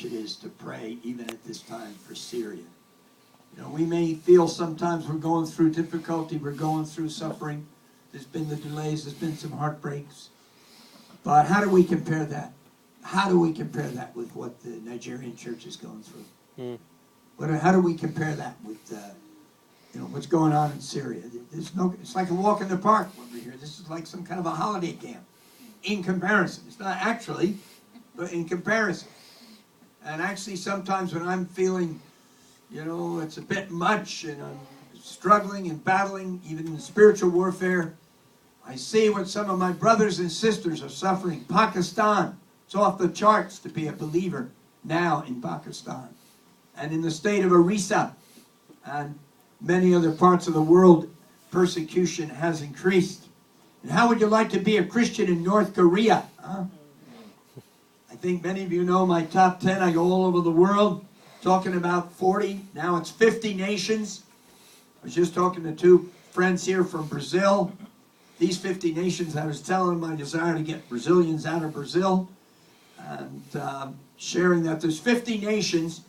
it is to pray even at this time for Syria. You know, we may feel sometimes we're going through difficulty, we're going through suffering. There's been the delays, there's been some heartbreaks. But how do we compare that? How do we compare that with what the Nigerian church is going through? How do we compare that with what's going on in Syria? It's like a walk in the park when we're here. This is like some kind of a holiday camp. In comparison, it's not actually, but in comparison. And actually, sometimes when I'm feeling, it's a bit much, and I'm struggling and battling, even in spiritual warfare, I see what some of my brothers and sisters are suffering. Pakistan, it's off the charts to be a believer now in Pakistan. And in the state of Orissa and many other parts of the world, persecution has increased. And how would you like to be a Christian in North Korea? Huh? I think many of you know my top 10. I go all over the world, talking about 40. Now it's 50 nations. I was just talking to two friends here from Brazil. These 50 nations, I was telling them my desire to get Brazilians out of Brazil. And sharing that there's 50 nations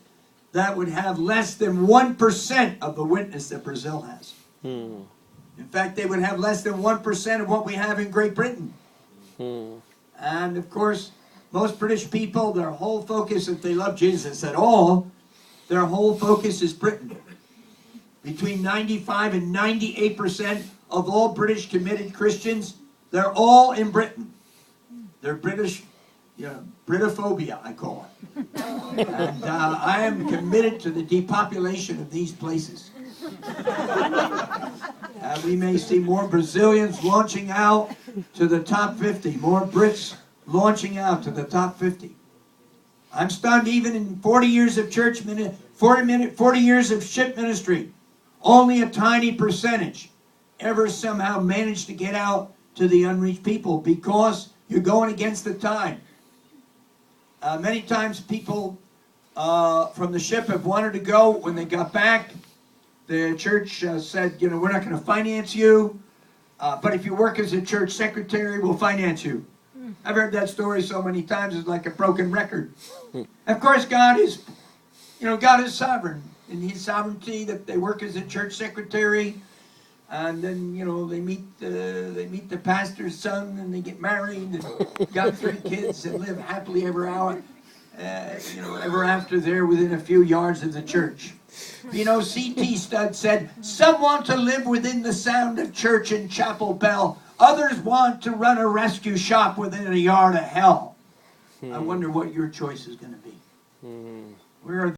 that would have less than 1% of the witness that Brazil has. In fact, they would have less than 1% of what we have in Great Britain. And of course, most British people, their whole focus, if they love Jesus at all, their whole focus is Britain. Between 95 and 98% of all British committed Christians, they're all in Britain. They're British, Britophobia, I call it. And I am committed to the depopulation of these places. We may see more Brazilians launching out to the top 50, more Brits launching out to the top 50. I'm stunned even in 40 years of 40 years of ship ministry, only a tiny percentage ever somehow managed to get out to the unreached people because you're going against the tide. Many times people from the ship have wanted to go. When they got back, the church said, we're not going to finance you, but if you work as a church secretary, we'll finance you. I've heard that story so many times, it's like a broken record. Of course, God is sovereign. In His sovereignty, that they work as a church secretary, and then they meet the pastor's son, and they get married, and got 3 kids, and live happily ever after there within a few yards of the church. C.T. Studd said, some want to live within the sound of church and chapel bell. Others want to run a rescue shop within a yard of hell. I wonder what your choice is going to be. Where are